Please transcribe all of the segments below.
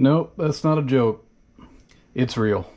Nope, that's not a joke. It's real.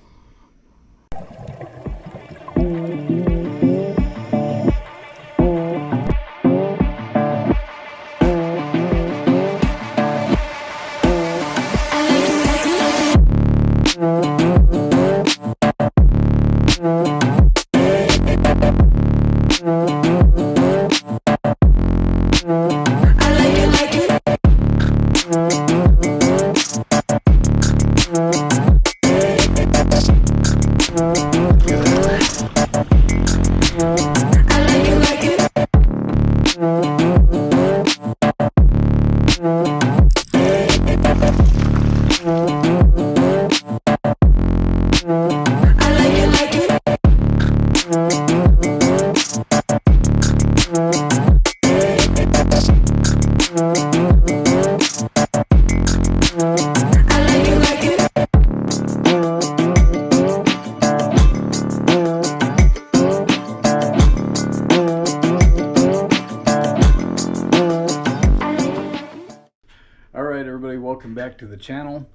Alright everybody, welcome back to the channel.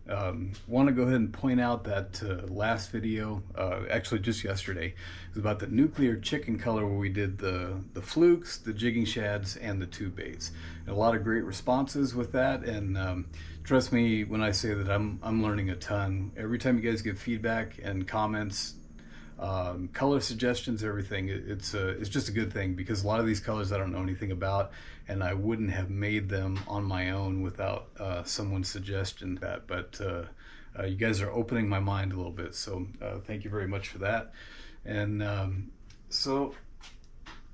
Want to go ahead and point out that last video, actually just yesterday, was about the nuclear chicken color where we did the flukes, the jigging shads, and the tube baits. And a lot of great responses with that, and trust me when I say that I'm learning a ton. Every time you guys give feedback and comments, color suggestions, everything, it's just a good thing, because a lot of these colors I don't know anything about, and I wouldn't have made them on my own without someone's suggestion. But you guys are opening my mind a little bit, so thank you very much for that. And so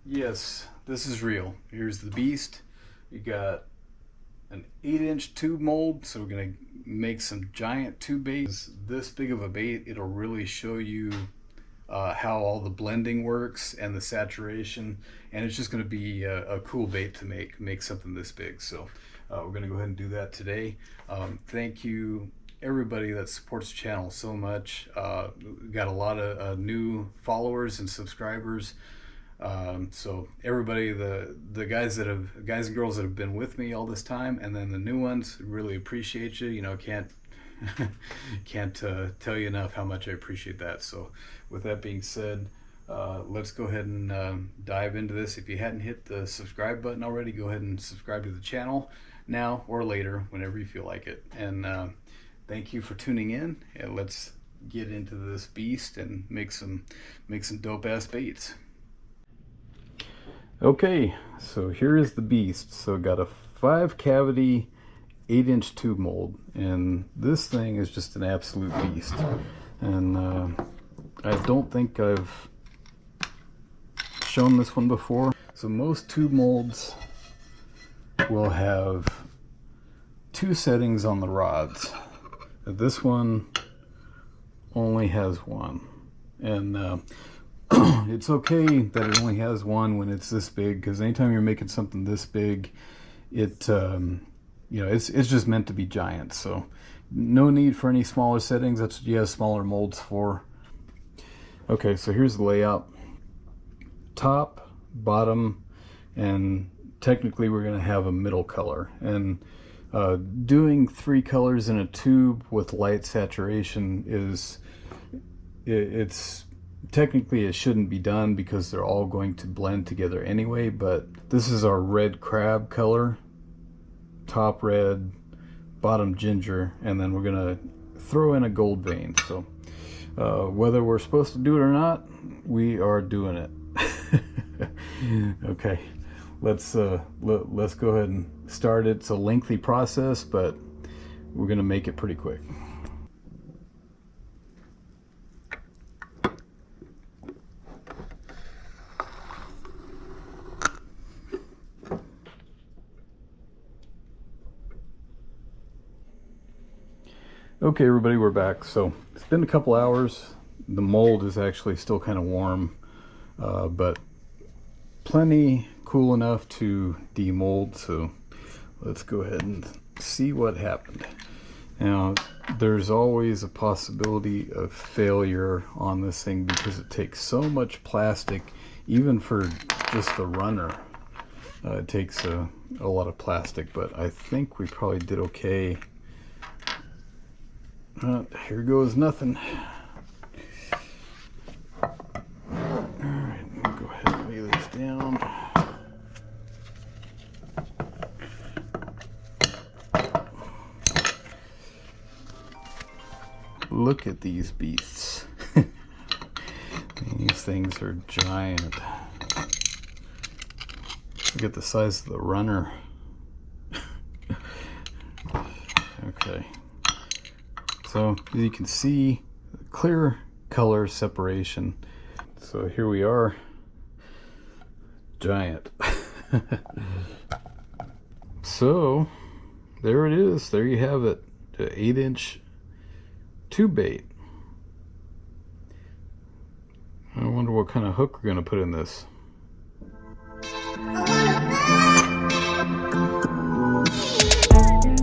yes, this is real. Here's the beast. You got an 8-inch tube mold, so we're gonna make some giant tube baits. This big of a bait, it'll really show you how all the blending works and the saturation, and it's just going to be a cool bait to make something this big. So we're going to go ahead and do that today. Thank you everybody that supports the channel so much. We got a lot of new followers and subscribers. So everybody, the guys and girls that have been with me all this time, and then the new ones, really appreciate you. You know, can't tell you enough how much I appreciate that. So with that being said, let's go ahead and dive into this. If you hadn't hit the subscribe button already, go ahead and subscribe to the channel now or later, whenever you feel like it. And thank you for tuning in, and let's get into this beast and make some dope ass baits. Okay, so here is the beast. So got a 5 cavity 8-inch tube mold, and this thing is just an absolute beast. And I don't think I've shown this one before. So most tube molds will have 2 settings on the rods. This one only has 1, and it's okay that it only has 1 when it's this big, because anytime you're making something this big, it you know, it's just meant to be giant. So no need for any smaller settings. That's what you have smaller molds for. Okay, so here's the layout: top, bottom, and technically we're going to have a middle color. And doing 3 colors in a tube with light saturation is, it's technically it shouldn't be done, because they're all going to blend together anyway. But this is our red crab color. Top red, bottom ginger, and then we're gonna throw in a gold vein. So whether we're supposed to do it or not, we are doing it. Okay, let's go ahead and start it. It's a lengthy process, but we're gonna make it pretty quick. Okay everybody, we're back. So it's been a couple hours. The mold is actually still kind of warm, but plenty cool enough to demold. So let's go ahead and see what happened. Now there's always a possibility of failure on this thing, because it takes so much plastic. Even for just the runner, it takes a lot of plastic, but I think we probably did okay. Here goes nothing. Alright, we'll go ahead and lay this down. Look at these beasts. These things are giant. Look at the size of the runner. Okay. So as you can see, clear color separation. So here we are, giant. So there it is. There you have it. The 8-inch tube bait. I wonder what kind of hook we're going to put in this.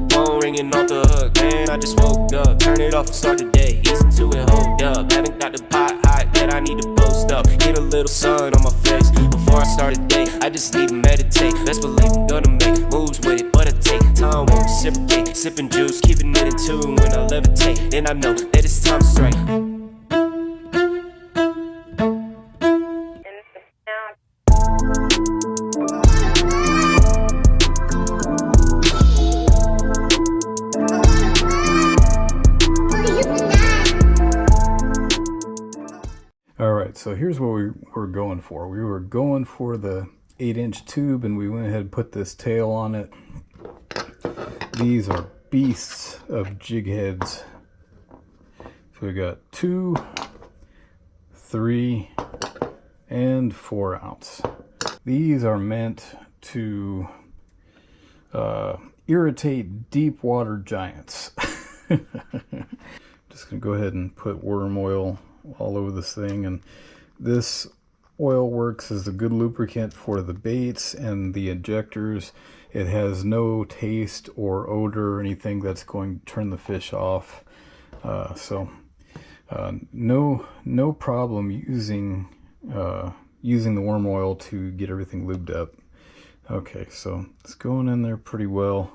Phone ringing off the hook, man. I just woke up. Turn it off and start the day. Easy to it, hold up. Haven't got the pot hot that I need to post up. Get a little sun on my face before I start the day. I just need to meditate. Best believe I'm gonna make moves with it, but I take time, won't reciprocate. Sipping juice, keeping it in tune when I levitate. Then I know that it's time to strike. Alright, so here's what we were going for. We were going for the 8-inch tube, and we went ahead and put this tail on it. These are beasts of jig heads. So we got 2, 3, and 4 ounce. These are meant to irritate deep water giants. Just gonna go ahead and put worm oil all over this thing, and this oil works as a good lubricant for the baits and the injectors. It has no taste or odor or anything that's going to turn the fish off, no problem using the worm oil to get everything lubed up. Okay, so it's going in there pretty well.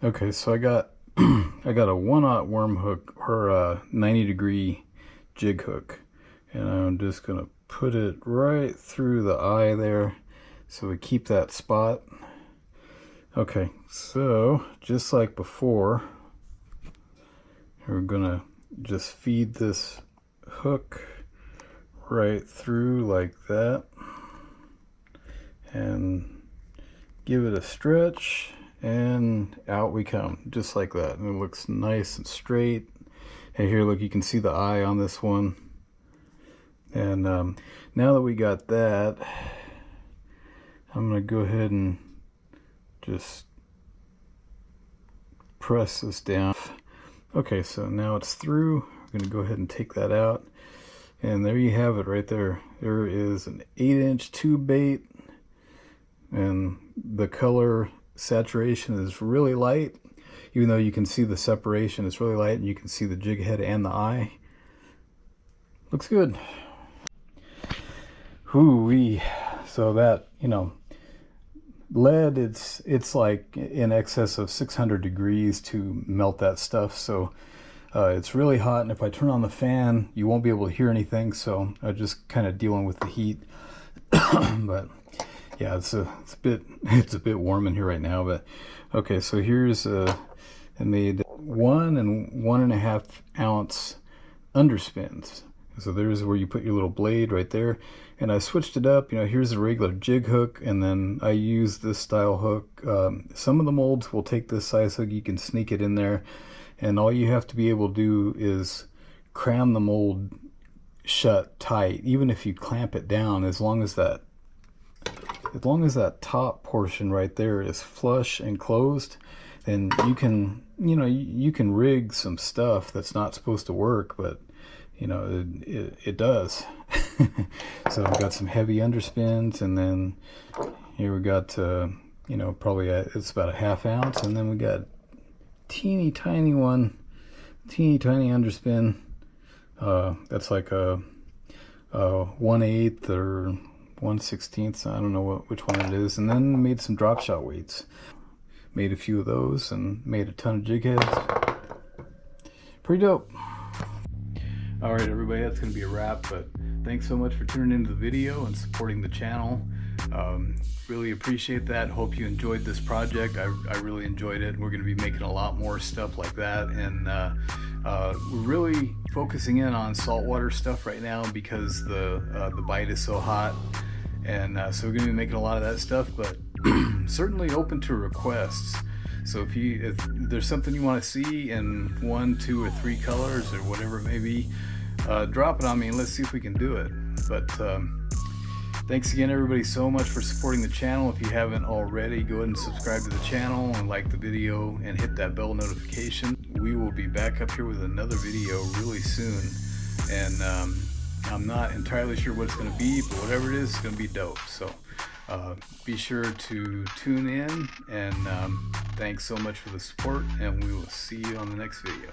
Okay, so I got I got a 1/0 worm hook, or a 90-degree jig hook, and I'm just gonna put it right through the eye there so we keep that spot. Okay, so just like before, we're gonna just feed this hook right through like that and give it a stretch, and out we come, just like that. And it looks nice and straight. And here, look, you can see the eye on this one. And now that we got that, I'm going to go ahead and just press this down. Okay, so now it's through. I'm going to go ahead and take that out. And there you have it right there. There is an 8-inch tube bait. And the color saturation is really light. Even though you can see the separation, it's really light, and you can see the jig head and the eye. Looks good. Hoo-wee. So that, you know, lead, it's like in excess of 600 degrees to melt that stuff. So it's really hot, and if I turn on the fan, you won't be able to hear anything. So I'm just kind of dealing with the heat. But yeah, it's a bit warm in here right now. But okay, so here's I made 1 and 1.5 ounce underspins. So there's where you put your little blade right there. And I switched it up. You know, here's a regular jig hook, and then I use this style hook. Some of the molds will take this size hook. You can sneak it in there, and all you have to be able to do is cram the mold shut tight. Even if you clamp it down, as long as that top portion right there is flush and closed, then you can, you know, you can rig some stuff that's not supposed to work, but you know, it does. So I've got some heavy underspins, and then here we got you know, probably it's about a 1/2 ounce, and then we got teeny tiny underspin. That's like a 1/8 or 1/16. I don't know which one it is. And then made some drop shot weights. Made a few of those and made a ton of jig heads. Pretty dope. All right, everybody, that's going to be a wrap, but thanks so much for tuning into the video and supporting the channel. Really appreciate that. Hope you enjoyed this project. I really enjoyed it. We're going to be making a lot more stuff like that, and we're really focusing in on saltwater stuff right now because the bite is so hot, and so we're going to be making a lot of that stuff, but certainly open to requests. So if there's something you want to see in 1, 2, or 3 colors or whatever it may be, drop it on me and let's see if we can do it. But thanks again, everybody, so much for supporting the channel. If you haven't already, go ahead and subscribe to the channel and like the video and hit that bell notification. We will be back up here with another video really soon, and I'm not entirely sure what it's going to be, but whatever it is, it's going to be dope. So be sure to tune in, and thanks so much for the support, and we will see you on the next video.